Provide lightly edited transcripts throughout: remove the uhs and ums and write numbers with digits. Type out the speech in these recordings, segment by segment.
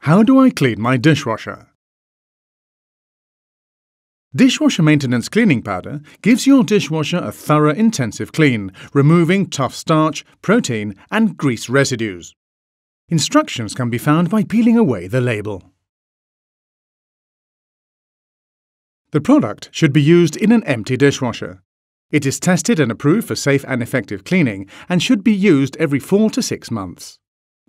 How do I clean my dishwasher? Dishwasher Maintenance Cleaning Powder gives your dishwasher a thorough intensive clean, removing tough starch, protein and grease residues. Instructions can be found by peeling away the label. The product should be used in an empty dishwasher. It is tested and approved for safe and effective cleaning and should be used every 4 to 6 months.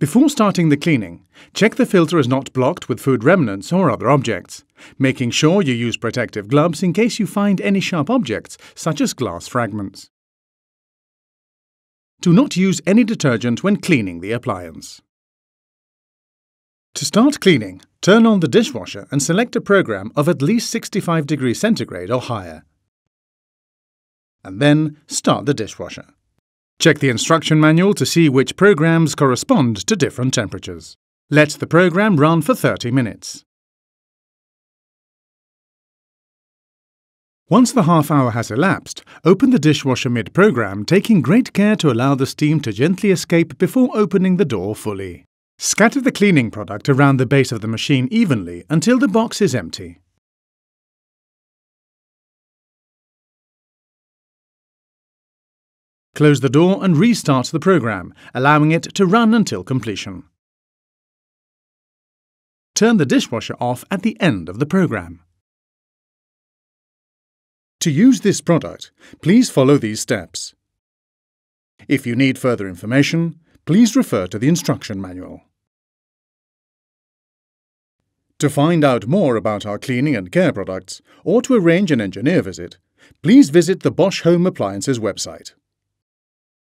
Before starting the cleaning, check the filter is not blocked with food remnants or other objects, making sure you use protective gloves in case you find any sharp objects such as glass fragments. Do not use any detergent when cleaning the appliance. To start cleaning, turn on the dishwasher and select a program of at least 65 degrees centigrade or higher. And then start the dishwasher. Check the instruction manual to see which programs correspond to different temperatures. Let the program run for 30 minutes. Once the half hour has elapsed, open the dishwasher mid-program, taking great care to allow the steam to gently escape before opening the door fully. Scatter the cleaning product around the base of the machine evenly until the box is empty. Close the door and restart the program, allowing it to run until completion. Turn the dishwasher off at the end of the program. To use this product, please follow these steps. If you need further information, please refer to the instruction manual. To find out more about our cleaning and care products, or to arrange an engineer visit, please visit the Bosch Home Appliances website.